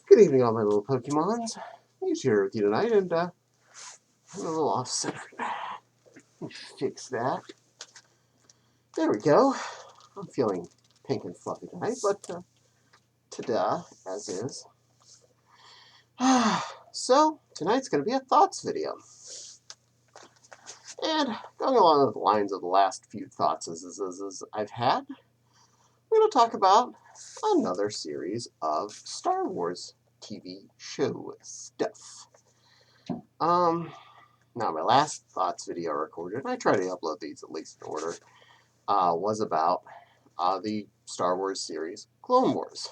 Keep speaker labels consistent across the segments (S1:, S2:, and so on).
S1: Good evening, all my little Pokemons. He's here with you tonight, and I'm a little off-centered. Let me fix that. There we go. I'm feeling pink and fluffy tonight, but ta-da, as is. So, tonight's going to be a thoughts video. And going along the lines of the last few thoughts I've had, we're going to talk about another series of Star Wars TV show stuff. Now, my last thoughts video recorded, and I try to upload these at least in order, was about the Star Wars series Clone Wars.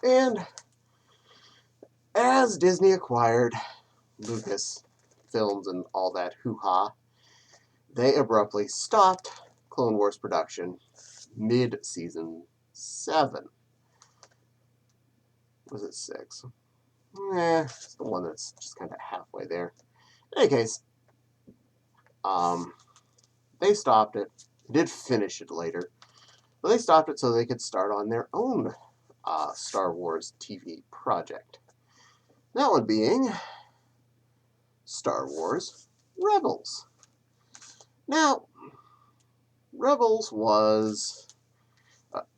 S1: And as Disney acquired Lucas Films and all that hoo-ha, they abruptly stopped Clone Wars production mid-season 7. Was it 6? It's the one that's just kind of halfway there. In any case, they stopped it. They did finish it later, but they stopped it so they could start on their own Star Wars TV project. That one being Star Wars Rebels. Now, Rebels was...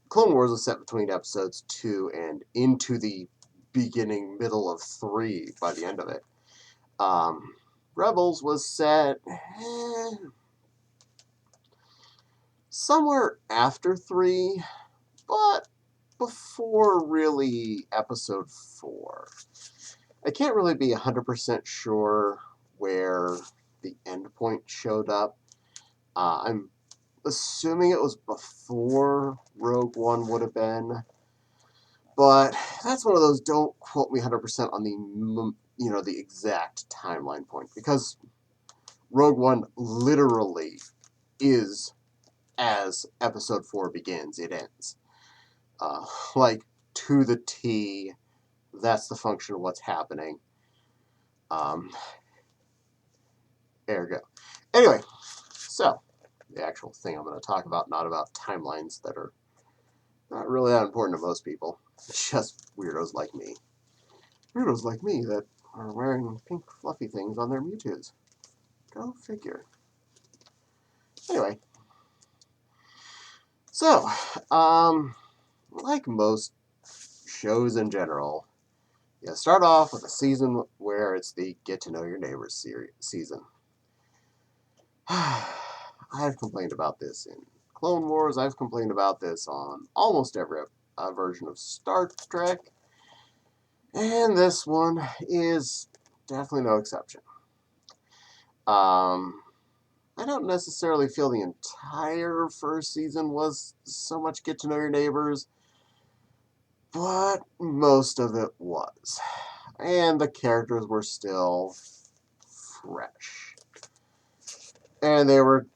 S1: Clone Wars was set between episodes 2 and into the middle of 3 by the end of it. Rebels was set somewhere after 3, but before really episode 4. I can't really be 100% sure where the end point showed up. I'm assuming it was before Rogue One would have been, but that's one of those don't quote me 100% on the exact timeline point, because Rogue One literally is as episode 4 begins, it ends. Like, to the T, that's the function of what's happening. Ergo. Anyway, so, the actual thing I'm going to talk about, not about timelines that are not really that important to most people. It's just weirdos like me. Weirdos like me that are wearing pink fluffy things on their Mewtwo's. Go figure. Anyway. So, like most shows in general, you start off with a season where it's the Get to Know Your Neighbors season. I've complained about this in Clone Wars. I've complained about this on almost every version of Star Trek. And this one is definitely no exception. I don't necessarily feel the entire first season was so much Get to Know Your Neighbors, but most of it was. And the characters were still fresh. And they were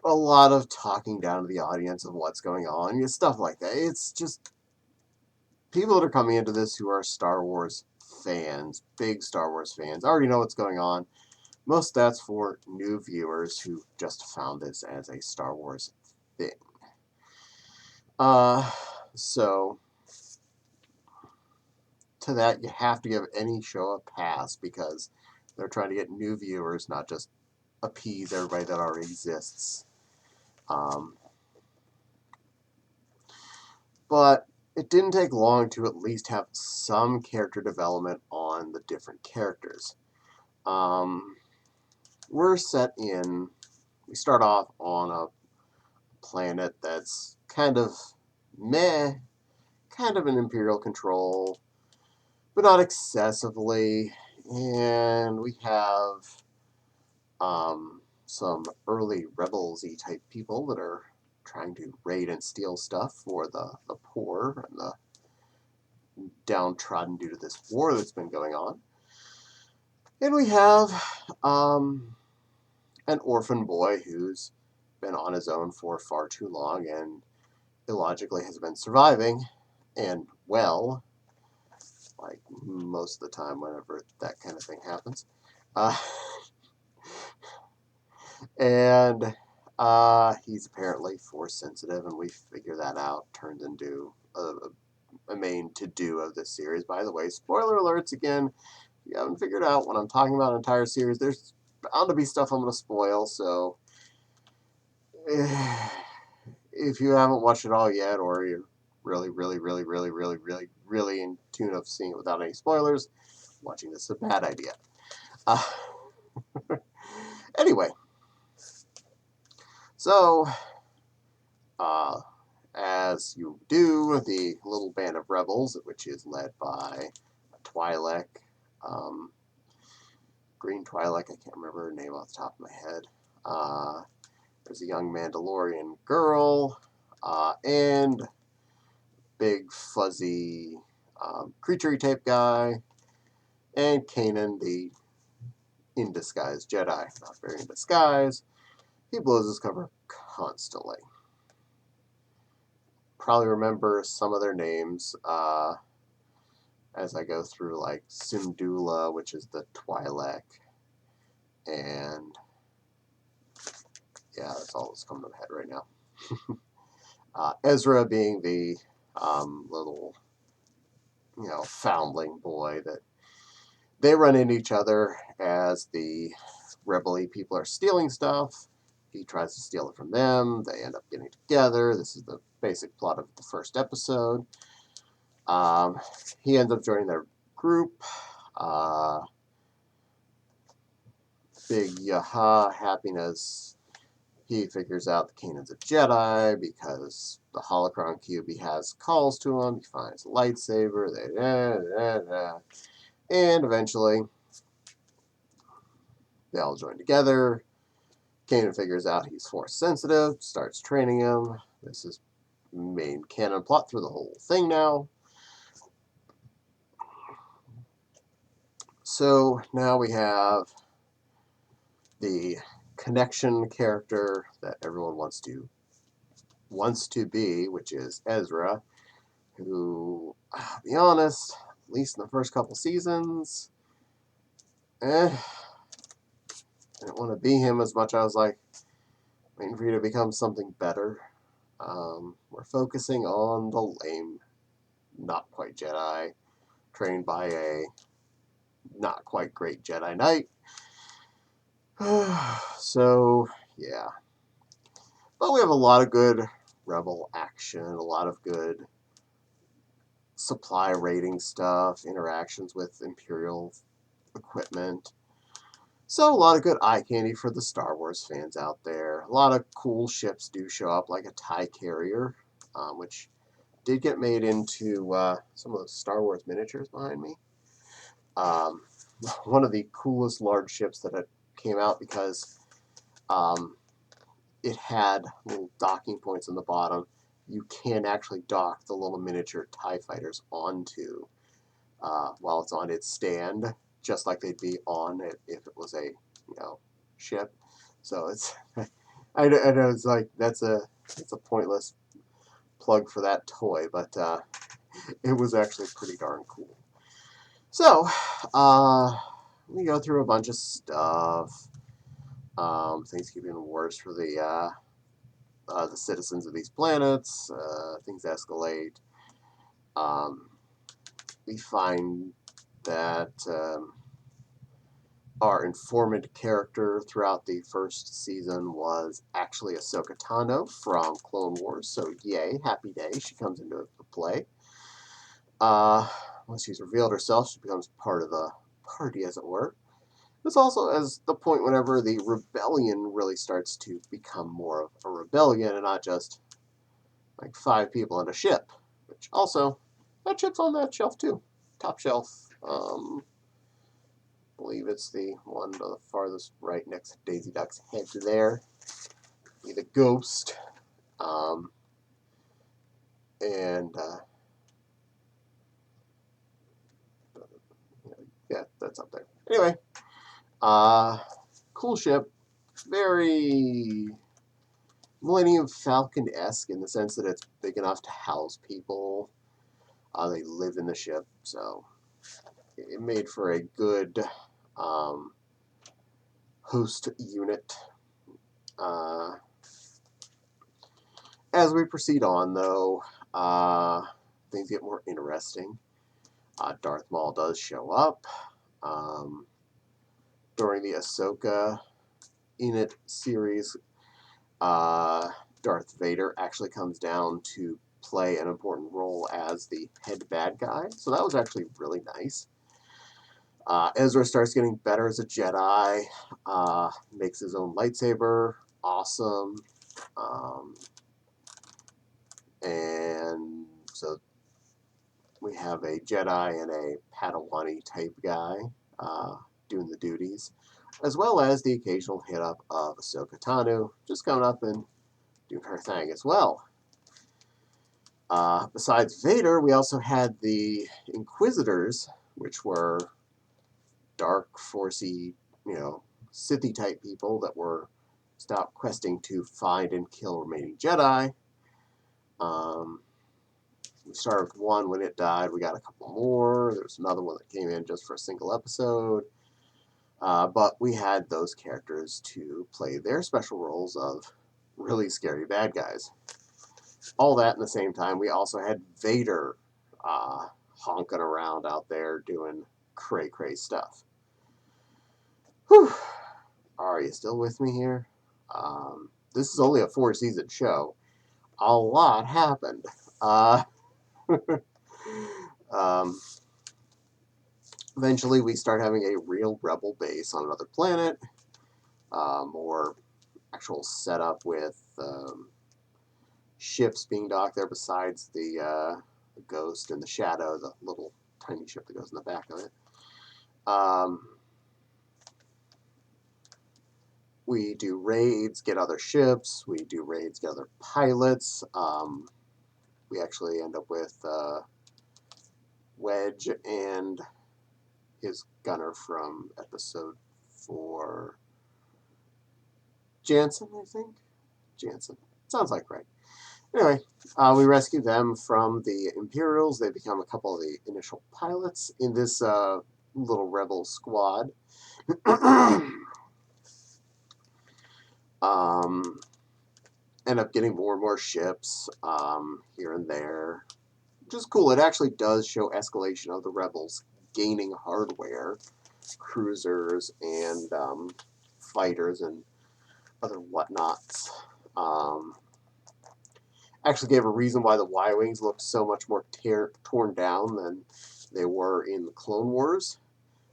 S1: a lot of talking down to the audience of what's going on, stuff like that. It's just people that are coming into this who are Star Wars fans, big Star Wars fans, already know what's going on. Most that's for new viewers who just found this as a Star Wars thing. So, to that, you have to give any show a pass because they're trying to get new viewers, not just appease everybody that already exists. But it didn't take long to at least have some character development on the different characters. We start off on a planet that's kind of meh, kind of an Imperial control, but not excessively. And we have some early rebels-y type people that are trying to raid and steal stuff for the poor and the downtrodden due to this war that's been going on. And we have an orphan boy who's been on his own for far too long and illogically has been surviving, and well, like most of the time whenever that kind of thing happens. And he's apparently force sensitive, and we figure that out. Turns into a a main to-do of this series. By the way, spoiler alerts again. If you haven't figured out when I'm talking about an entire series, there's bound to be stuff I'm going to spoil, so if you haven't watched it all yet, or you're really in tune of seeing it without any spoilers, watching this is a bad idea. Uh, anyway, so as you do, the little band of rebels, which is led by Twi'lek, Green Twi'lek, I can't remember her name off the top of my head. There's a young Mandalorian girl, and big fuzzy creature type guy, and Kanan, the in disguise Jedi. Not very in disguise. He blows his cover constantly. Probably remember some of their names as I go through, like Syndulla, which is the Twi'lek, and yeah, that's all that's coming to my head right now. Ezra being the little, foundling boy that they run into each other as the rebel-y people are stealing stuff. He tries to steal it from them. They end up getting together. This is the basic plot of the first episode. He ends up joining their group. Big yaha happiness. He figures out that Kanan's a Jedi because the holocron cube he has calls to him. He finds a lightsaber. And eventually, they all join together. Kanan figures out he's force sensitive, starts training him. This is main canon plot through the whole thing now. So now we have the connection character that everyone wants to be, which is Ezra, who, I'll be honest, at least in the first couple seasons, I didn't want to be him as much. I was like, waiting for you to become something better. We're focusing on the lame, not quite Jedi, trained by a not quite great Jedi Knight. So, yeah. But we have a lot of good Rebel action, a lot of good supply rating stuff, interactions with Imperial equipment. So a lot of good eye candy for the Star Wars fans out there. A lot of cool ships do show up, like a TIE carrier, which did get made into some of the Star Wars miniatures behind me. One of the coolest large ships that came out because it had little docking points on the bottom. You can actually dock the little miniature TIE fighters onto while it's on its stand, just like they'd be on it if it was a ship. So it's I know it's like it's a pointless plug for that toy, but it was actually pretty darn cool. So we go through a bunch of stuff. Things keep getting worse for the citizens of these planets. Things escalate. We find that our informant character throughout the first season was actually Ahsoka Tano from Clone Wars. So yay, happy day. She comes into the play. Once she's revealed herself, she becomes part of the party, as it were. This also is the point whenever the rebellion really starts to become more of a rebellion and not just like 5 people on a ship. Which also, that ship's on that shelf too. Top shelf. I believe it's the one to the farthest right next to Daisy Duck's head there. Be the ghost. Yeah, that's up there. Anyway, cool ship. Very Millennium Falcon-esque in the sense that it's big enough to house people. They live in the ship, so it made for a good host unit. As we proceed on, though, things get more interesting. Darth Maul does show up. During the Ahsoka Init series, Darth Vader actually comes down to play an important role as the head bad guy. So that was actually really nice. Ezra starts getting better as a Jedi, makes his own lightsaber. Awesome. And so we have a Jedi and a Padawan type guy doing the duties, as well as the occasional hit up of Ahsoka Tano, just coming up and doing her thing as well. Besides Vader, we also had the Inquisitors, which were dark, forcey, Sithy type people that were stopped questing to find and kill remaining Jedi. We started with one when it died. We got a couple more. There was another one that came in just for a single episode. But we had those characters to play their special roles of really scary bad guys. All that in the same time, we also had Vader honking around out there doing cray-cray stuff. Whew. Are you still with me here? This is only a 4-season show. A lot happened. Eventually, we start having a real rebel base on another planet. More actual setup with ships being docked there besides the Ghost and the Shadow, the little tiny ship that goes in the back of it. We do raids, get other ships. We do raids, get other pilots. We actually end up with Wedge and his gunner from episode 4. Jansen, I think? Jansen. Sounds like right. Anyway, we rescue them from the Imperials. They become a couple of the initial pilots in this little rebel squad. End up getting more and more ships here and there. Which is cool. It actually does show escalation of the rebels gaining hardware, cruisers, and fighters, and other whatnots. Actually gave a reason why the Y-Wings looked so much more torn down than they were in the Clone Wars,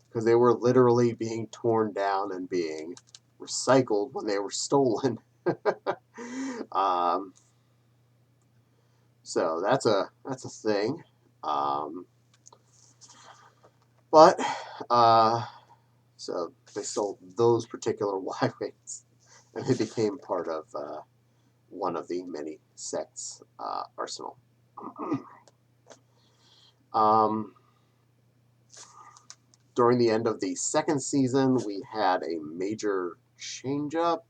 S1: because they were literally being torn down and being recycled when they were stolen. So that's a thing. So they stole those particular Y-Wings, and they became part of one of the many sects' arsenal. During the end of the second season, we had a major change-up.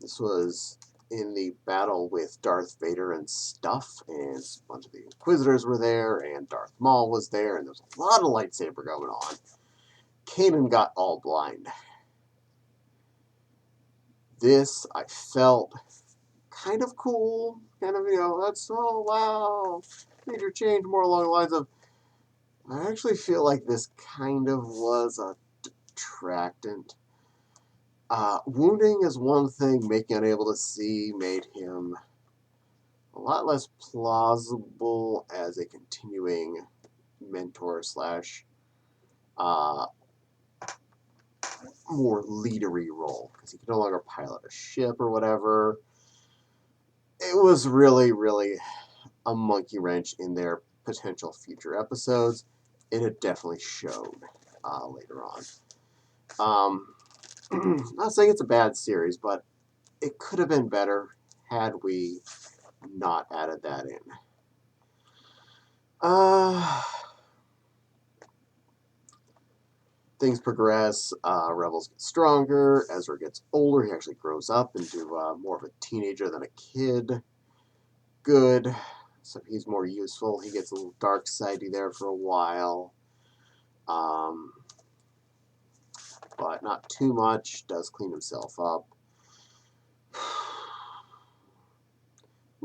S1: This was in the battle with Darth Vader and stuff, and a bunch of the Inquisitors were there, and Darth Maul was there, and there was a lot of lightsaber going on. Kanan got all blind. This, I felt kind of cool, kind of, that's, oh, wow, major change, more along the lines of, I actually feel like this kind of was a detractant. Wounding is one thing, making it unable to see made him a lot less plausible as a continuing mentor slash more leadery role, because he could no longer pilot a ship or whatever. It was really, really a monkey wrench in their potential future episodes. It definitely showed later on. Not saying it's a bad series, but it could have been better had we not added that in. Things progress. Rebels get stronger. Ezra gets older. He actually grows up into more of a teenager than a kid. Good. So he's more useful. He gets a little dark sidey there for a while. But not too much. Does clean himself up.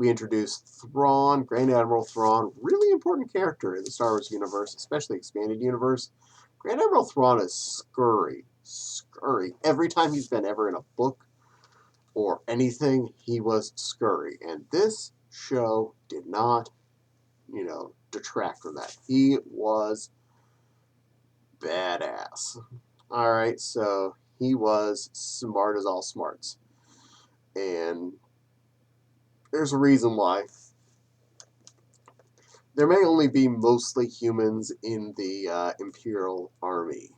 S1: We introduced Thrawn, Grand Admiral Thrawn, really important character in the Star Wars universe, especially expanded universe. Grand Admiral Thrawn is scurry. Every time he's been ever in a book or anything, he was scurry. And this show did not, detract from that. He was badass. All right, so he was smart as all smarts. And there's a reason why. There may only be mostly humans in the Imperial Army.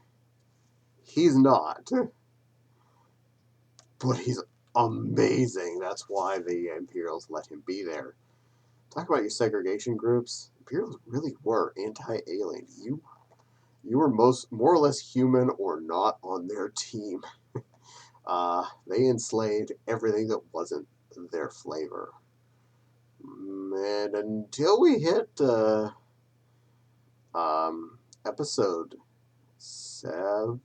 S1: He's not. But he's amazing. That's why the Imperials let him be there. Talk about your segregation groups. Imperials really were anti-alien. You were more or less human or not on their team. They enslaved everything that wasn't their flavor. And until we hit episode 7,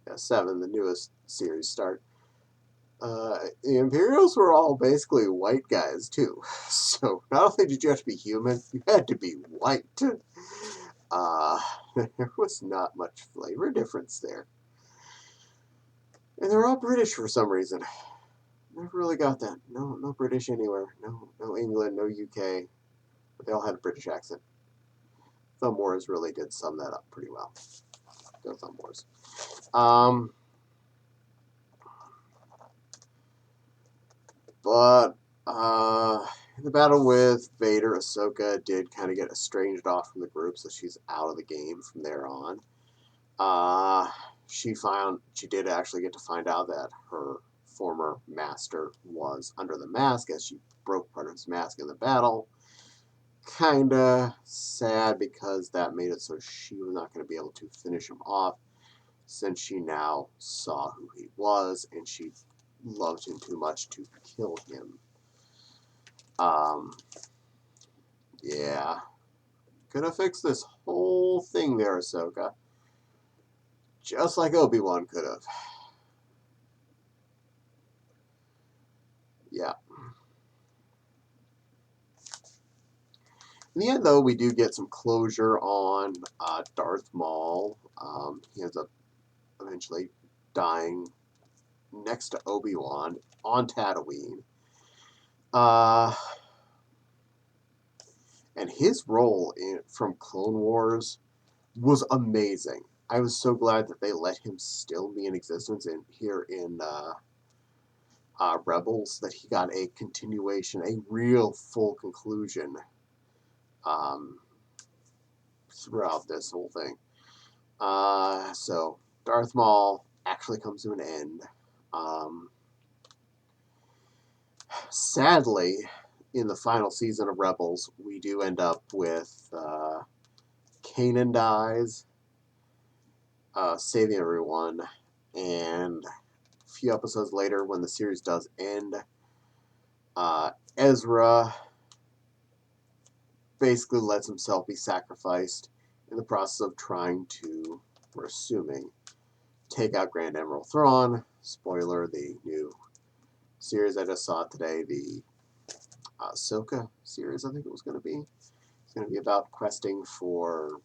S1: yeah, 7, the newest series start, the Imperials were all basically white guys too. So not only did you have to be human, you had to be white. There was not much flavor difference there. And they're all British for some reason. Never really got that. No British anywhere. No England, no UK. But they all had a British accent. Thumb Wars really did sum that up pretty well. Go Thumb Wars. But the battle with Vader, Ahsoka did kind of get estranged off from the group, so she's out of the game from there on. She did actually get to find out that her former master was under the mask as she broke part of his mask in the battle. Kinda sad because that made it so she was not going to be able to finish him off since she now saw who he was and she loved him too much to kill him. Yeah. Could have fixed this whole thing there, Ahsoka. Just like Obi-Wan could have. Yeah. In the end, though, we do get some closure on Darth Maul. He ends up eventually dying next to Obi-Wan on Tatooine. And his role from Clone Wars was amazing. I was so glad that they let him still be in existence here in Rebels, that he got a continuation, a real full conclusion throughout this whole thing. So Darth Maul actually comes to an end. Sadly, in the final season of Rebels, we do end up with Kanan dies, saving everyone, and a few episodes later, when the series does end, Ezra basically lets himself be sacrificed in the process of trying to, we're assuming, take out Grand Admiral Thrawn. Spoiler, the new series I just saw today, the Ahsoka series, I think it was going to be. It's going to be about questing for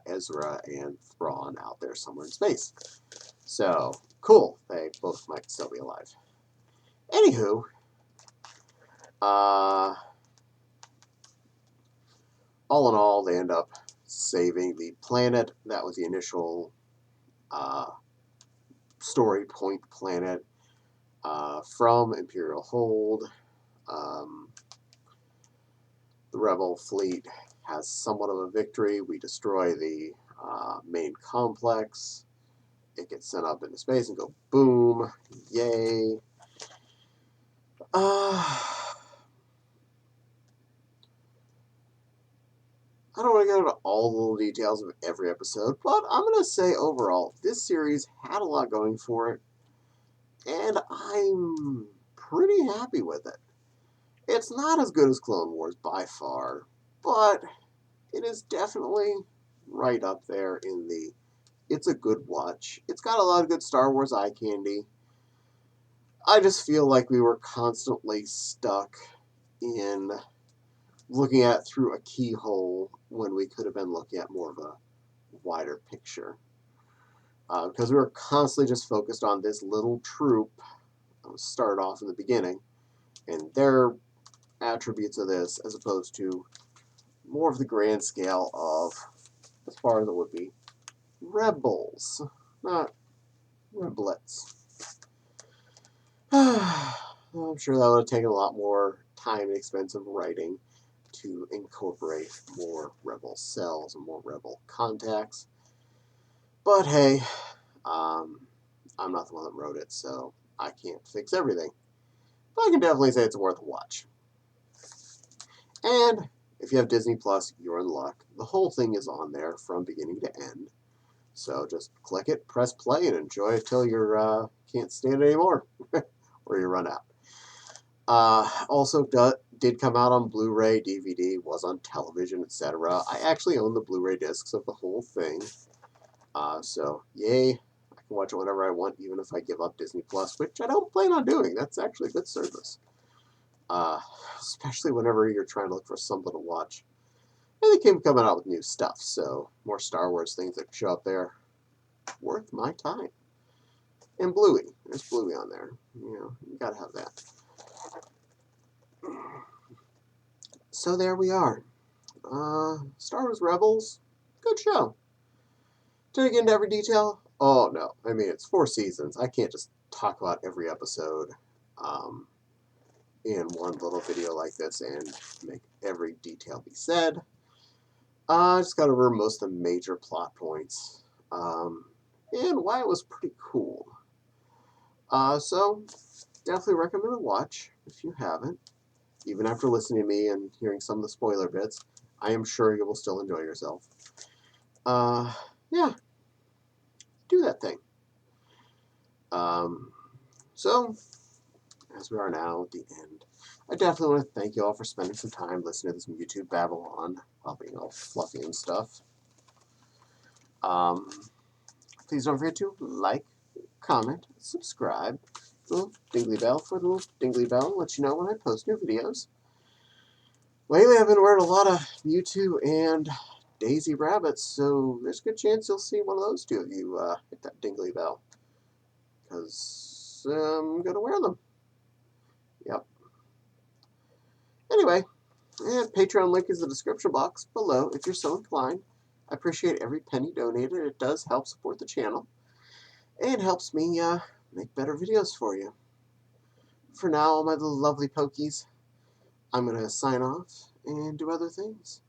S1: Ezra and Thrawn out there somewhere in space. So, cool. They both might still be alive. Anywho, all in all, they end up saving the planet. That was the initial story point planet from Imperial hold. The Rebel fleet has somewhat of a victory. We destroy the main complex. It gets sent up into space and go boom. Yay. I don't want to get into all the little details of every episode, but I'm going to say overall, this series had a lot going for it, and I'm pretty happy with it. It's not as good as Clone Wars by far, but it is definitely right up there in the it's a good watch. It's got a lot of good Star Wars eye candy. I just feel like we were constantly stuck in looking at it through a keyhole when we could have been looking at more of a wider picture. Because we were constantly just focused on this little troop that was started off in the beginning and their attributes of this, as opposed to more of the grand scale of, as far as it would be, rebels, not reblets. I'm sure that would have taken a lot more time and expensive writing to incorporate more rebel cells and more rebel contacts. But hey, I'm not the one that wrote it, so I can't fix everything. But I can definitely say it's worth a watch. And if you have Disney Plus, you're in luck. The whole thing is on there from beginning to end. So just click it, press play, and enjoy it till you can't stand it anymore, or you run out. Also did come out on Blu-ray, DVD, was on television, etc. I actually own the Blu-ray discs of the whole thing. So yay, I can watch it whenever I want, even if I give up Disney Plus, which I don't plan on doing. That's actually a good service. Especially whenever you're trying to look for something to watch. And they keep coming out with new stuff, so more Star Wars things that show up there. Worth my time. And Bluey. There's Bluey on there. You gotta have that. So there we are. Star Wars Rebels, good show. Did I get into every detail? Oh, no. I mean, it's 4 seasons. I can't just talk about every episode in one little video like this and make every detail be said. I just got over most of the major plot points and why it was pretty cool. So, definitely recommend a watch if you haven't. Even after listening to me and hearing some of the spoiler bits, I am sure you will still enjoy yourself. Yeah, do that thing. So, as we are now at the end, I definitely want to thank you all for spending some time listening to this Mewtwo babble on while being all fluffy and stuff. Please don't forget to like, comment, subscribe, the little dingly bell for the little dingly bell, let you know when I post new videos. Lately, I've been wearing a lot of Mewtwo and Daisy rabbits, so there's a good chance you'll see one of those two of you hit that dingly bell, because I'm going to wear them. Yep. Anyway, and Patreon link is in the description box below if you're so inclined. I appreciate every penny donated. It does help support the channel and helps me make better videos for you. For now, all my little lovely pokies, I'm going to sign off and do other things.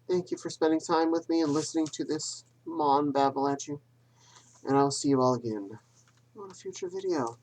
S1: Thank you for spending time with me and listening to this Mon babble at you. And I'll see you all again on a future video.